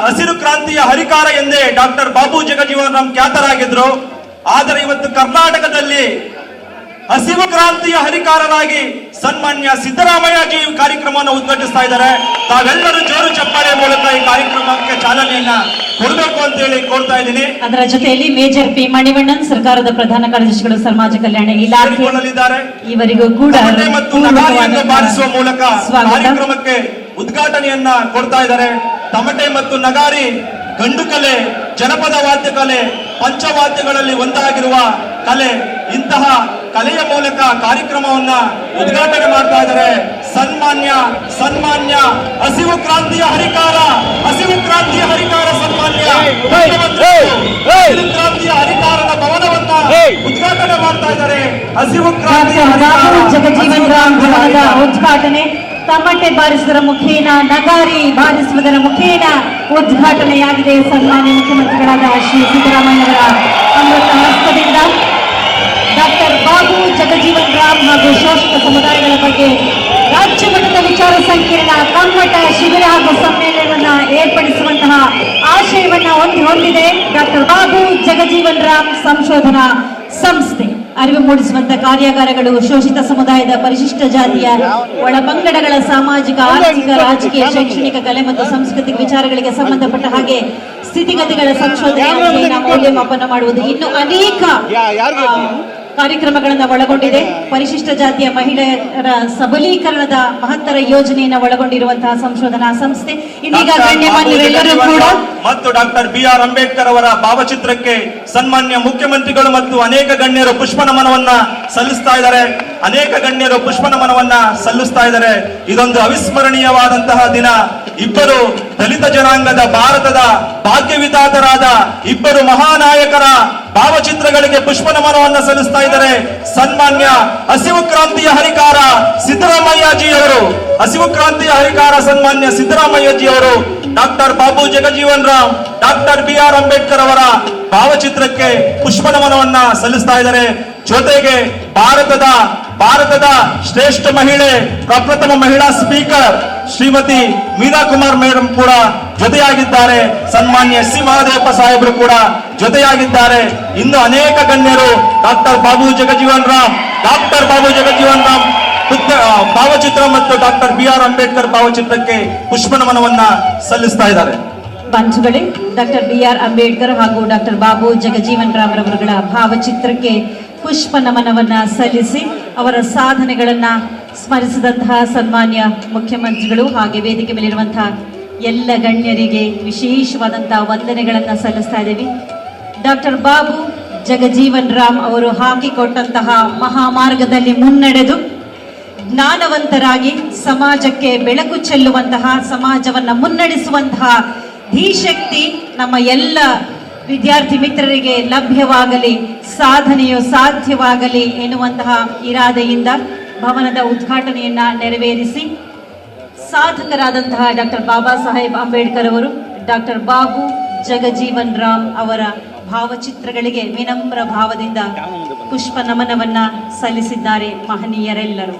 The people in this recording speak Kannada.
ಹಸಿರು ಕ್ರಾಂತಿಯ ಹರಿಕಾರ ಎಂದೇ ಡಾಕ್ಟರ್ ಬಾಬು ಜಗಜೀವನ್ ರಾಮ್ ಖ್ಯಾತರಾಗಿದ್ರು. ಆದರೆ ಇವತ್ತು ಕರ್ನಾಟಕದಲ್ಲಿ ಹಸಿರು ಕ್ರಾಂತಿಯ ಹರಿಕಾರರಾಗಿ ಸನ್ಮಾನ್ಯ ಸಿದ್ದರಾಮಯ್ಯಜಿ ಕಾರ್ಯಕ್ರಮವನ್ನು ಉದ್ಘಾಟಿಸ್ತಾ ಇದ್ದಾರೆ. ತಾವೆಲ್ಲರೂ ಜೋರು ಚಪ್ಪಾಳೆ ಮೂಲಕ ಈ ಕಾರ್ಯಕ್ರಮಕ್ಕೆ ಚಾಲನೆಯನ್ನ ಕೊಡಬೇಕು ಅಂತ ಹೇಳಿ ಕೋರ್ತಾ ಇದ್ದೀನಿ. ಅದರ ಜೊತೆಯಲ್ಲಿ ಮೇಜರ್ ಪಿ ಮಣಿವಣ್ಣನ್, ಸರ್ಕಾರದ ಪ್ರಧಾನ ಕಾರ್ಯದರ್ಶಿಗಳು, ಸಮಾಜ ಕಲ್ಯಾಣ ಇಲಾಖೆ ಇವರಿಗೂ ಕೂಡ ಮತ್ತು ನಗಾರಿಯನ್ನು ಬಾರಿಸುವ ಮೂಲಕ ಕಾರ್ಯಕ್ರಮಕ್ಕೆ ಉದ್ಘಾಟನೆಯನ್ನ ಕೊಡ್ತಾ ಇದ್ದಾರೆ. ತಮಟೆ ಮತ್ತು ನಗಾರಿ ಗಂಡು ಕಲೆ, ಜನಪದ ವಾದ್ಯ ಕಲೆ, ಪಂಚವಾದ್ಯಗಳಲ್ಲಿ ಒಂದಾಗಿರುವ ಕಲೆ. ಇಂತಹ ಕಲೆಯ ಮೂಲಕ ಕಾರ್ಯಕ್ರಮವನ್ನ ಉದ್ಘಾಟನೆ ಮಾಡ್ತಾ ಇದ್ದಾರೆ. ಸನ್ಮಾನ್ಯ ಹಸಿರು ಕ್ರಾಂತಿಯ ಹರಿಕಾರ ಸನ್ಮಾನ್ಯ ಹಸಿರು ಕ್ರಾಂತಿಯ ಹರಿಕಾರನ ಭವನವನ್ನ ಉದ್ಘಾಟನೆ ಮಾಡ್ತಾ ಇದ್ದಾರೆ. ಹಸಿರು ಕ್ರಾಂತಿಯ ಜಗಜೀವನ್ ರಾಮ್ ಭವನದ ಉದ್ಘಾಟನೆ ತಮಟೆ ಬಾರಿಸುವುದರ ಮುಖೇನ, ನಗಾರಿ ಬಾರಿಸುವುದರ ಮುಖೇನ ಉದ್ಘಾಟನೆಯಾಗಿದೆ. ಸನ್ಮಾನ್ಯ ಮುಖ್ಯಮಂತ್ರಿಗಳಾದ ಶ್ರೀ ಸಿದ್ದರಾಮಯ್ಯವರ ಅಮೃತ ಹಸ್ತದಿಂದ ಡಾಕ್ಟರ್ ಬಾಬು ಜಗಜೀವನ್ ರಾಮ್ ಹಾಗೂ ಶೋಷಿತ ಸಮುದಾಯಗಳ ಬಗ್ಗೆ ರಾಜ್ಯ ಮಟ್ಟದ ವಿಚಾರ ಸಂಕಿರಣ ಕಮ್ಮಟ ಶಿಬಿರ ಹಾಗೂ ಸಮ್ಮೇಳನವನ್ನ ಏರ್ಪಡಿಸುವಂತಹ ಆಶಯವನ್ನ ಹೊಂದಿದೆ ಡಾಕ್ಟರ್ ಬಾಬು ಜಗಜೀವನ್ ರಾಮ್ ಸಂಶೋಧನಾ ಸಂಸ್ಥೆ. ಅರಿವು ಮೂಡಿಸುವಂತಹ ಕಾರ್ಯಾಗಾರಗಳು ಶೋಷಿತ ಸಮುದಾಯದ, ಪರಿಶಿಷ್ಟ ಜಾತಿಯ ಒಳಪಂಗಡಗಳ ಸಾಮಾಜಿಕ, ಆರ್ಥಿಕ, ರಾಜಕೀಯ, ಶೈಕ್ಷಣಿಕ, ಕಲೆ ಮತ್ತು ಸಾಂಸ್ಕೃತಿಕ ವಿಚಾರಗಳಿಗೆ ಸಂಬಂಧಪಟ್ಟ ಹಾಗೆ ಸ್ಥಿತಿಗತಿಗಳ ಸಂಶೋಧನೆ, ಮೌಲ್ಯಮಾಪನ ಮಾಡುವುದು, ಇನ್ನು ಅನೇಕ ಕಾರ್ಯಕ್ರಮಗಳನ್ನ ಒಳಗೊಂಡಿದೆ. ಪರಿಶಿಷ್ಟ ಜಾತಿಯ ಮಹಿಳೆಯರ ಸಬಲೀಕರಣದ ಮಹತ್ತರ ಯೋಜನೆಯನ್ನು ಒಳಗೊಂಡಿರುವಂತಹ ಸಂಶೋಧನಾ ಸಂಸ್ಥೆ. ಇದೀಗ ಗಣ್ಯಮಾನ್ಯರೆಲ್ಲರೂ ಕೂಡ ಮತ್ತು ಡಾಕ್ಟರ್ BR ಅಂಬೇಡ್ಕರ್ ಅವರ ಭಾವಚಿತ್ರಕ್ಕೆ ಸನ್ಮಾನ್ಯ ಮುಖ್ಯಮಂತ್ರಿಗಳು ಮತ್ತು ಅನೇಕ ಗಣ್ಯರು ಪುಷ್ಪ ನಮನವನ್ನ ಸಲ್ಲಿಸ್ತಾ ಇದ್ದಾರೆ. ಇದೊಂದು ಅವಿಸ್ಮರಣೀಯವಾದಂತಹ ದಿನ. ಇಬ್ಬರು ದಲಿತ ಜನಾಂಗದ ಭಾರತದ ಭಾಗ್ಯವಿಧಾತರಾದ ಇಬ್ಬರು ಮಹಾನಾಯಕರ ಭಾವಚಿತ್ರಗಳಿಗೆ ಪುಷ್ಪ ನಮನವನ್ನ ಸಲ್ಲಿಸ್ತಾ ಇದ್ದಾರೆ. ಸನ್ಮಾನ್ಯ ಹಸಿರು ಕ್ರಾಂತಿಯ ಹರಿಕಾರ ಸಿದ್ದರಾಮಯ್ಯಜಿ ಅವರು, ಸನ್ಮಾನ್ಯ ಸಿದ್ದರಾಮಯ್ಯಜಿ ಅವರು doctor Babu Jagjivan Ram, doctor BR Ambedkar ಅವರ ಭಾವಚಿತ್ರಕ್ಕೆ ಪುಷ್ಪ ನಮನವನ್ನ ಸಲ್ಲಿಸ್ತಾ ಇದ್ದಾರೆ. ಜೊತೆಗೆ ಭಾರತದ ಶ್ರೇಷ್ಠ ಮಹಿಳೆ, ಪ್ರಪ್ರಥಮ ಮಹಿಳಾ ಸ್ಪೀಕರ್ ಶ್ರೀಮತಿ ಮೀನಾ ಕುಮಾರ್ ಮೇಡಮ್ ಕೂಡ ಜೊತೆಯಾಗಿದ್ದಾರೆ. ಸನ್ಮಾನ್ಯ ಸಿ ಮಹದೇವಪ್ಪ ಸಾಹೇಬರು ಕೂಡ ಜೊತೆಯಾಗಿದ್ದಾರೆ. ಇನ್ನು ಅನೇಕ ಗಣ್ಯರು ಡಾಕ್ಟರ್ ಬಾಬು ಜಗಜೀವನ್ ರಾಮ್ ಭಾವಚಿತ್ರ ಮತ್ತು ಡಾಕ್ಟರ್ BR ಅಂಬೇಡ್ಕರ್ ಭಾವಚಿತ್ರಕ್ಕೆ ಪುಷ್ಪ ನಮನವನ್ನ ಸಲ್ಲಿಸ್ತಾ ಇದ್ದಾರೆ. ಬಂಧುಗಳೇ, ಡಾಕ್ಟರ್ BR ಅಂಬೇಡ್ಕರ್ ಹಾಗೂ ಡಾಕ್ಟರ್ ಬಾಬು ಜಗಜೀವನ್ ರಾಮ್ ರವರುಗಳ ಭಾವಚಿತ್ರಕ್ಕೆ ಪುಷ್ಪ ನಮನವನ್ನ ಸಲ್ಲಿಸಿ ಅವರ ಸಾಧನೆಗಳನ್ನ ಸ್ಮರಿಸಿದಂತಹ ಸನ್ಮಾನ್ಯ ಮುಖ್ಯಮಂತ್ರಿಗಳು ಹಾಗೆ ವೇದಿಕೆ ಮೇಲಿರುವಂತಹ ಎಲ್ಲ ಗಣ್ಯರಿಗೆ ವಿಶೇಷವಾದಂತಹ ವಂದನೆಗಳನ್ನ ಸಲ್ಲಿಸ್ತಾ ಇದ್ದೀವಿ. ಡಾಕ್ಟರ್ ಬಾಬು ಜಗಜೀವನ್ ರಾಮ್ ಅವರು ಹಾಕಿಕೊಟ್ಟಂತಹ ಮಹಾಮಾರ್ಗದಲ್ಲಿ ಮುನ್ನಡೆದು ಜ್ಞಾನವಂತರಾಗಿ ಸಮಾಜಕ್ಕೆ ಬೆಳಕು ಚೆಲ್ಲುವಂತಹ, ಸಮಾಜವನ್ನ ಮುನ್ನಡೆಸುವಂತಹ ಧೀಶಕ್ತಿ ನಮ್ಮ ಎಲ್ಲ ವಿದ್ಯಾರ್ಥಿ ಮಿತ್ರರಿಗೆ ಲಭ್ಯವಾಗಲಿ, ಸಾಧನೆಯು ಸಾಧ್ಯವಾಗಲಿ ಎನ್ನುವಂತಹ ಇರಾದೆಯಿಂದ ಭವನದ ಉದ್ಘಾಟನೆಯನ್ನ ನೆರವೇರಿಸಿ ಸಾಧಕರಾದಂತಹ ಡಾಕ್ಟರ್ ಬಾಬಾ ಸಾಹೇಬ್ ಅಂಬೇಡ್ಕರ್ ಅವರು ಡಾಕ್ಟರ್ ಬಾಬು ಜಗಜೀವನ್ ರಾಮ್ ಅವರ ಭಾವಚಿತ್ರಗಳಿಗೆ ವಿನಮ್ರ ಭಾವದಿಂದ ಪುಷ್ಪ ನಮನವನ್ನ ಸಲ್ಲಿಸಿದ್ದಾರೆ ಮಹನೀಯರೆಲ್ಲರೂ.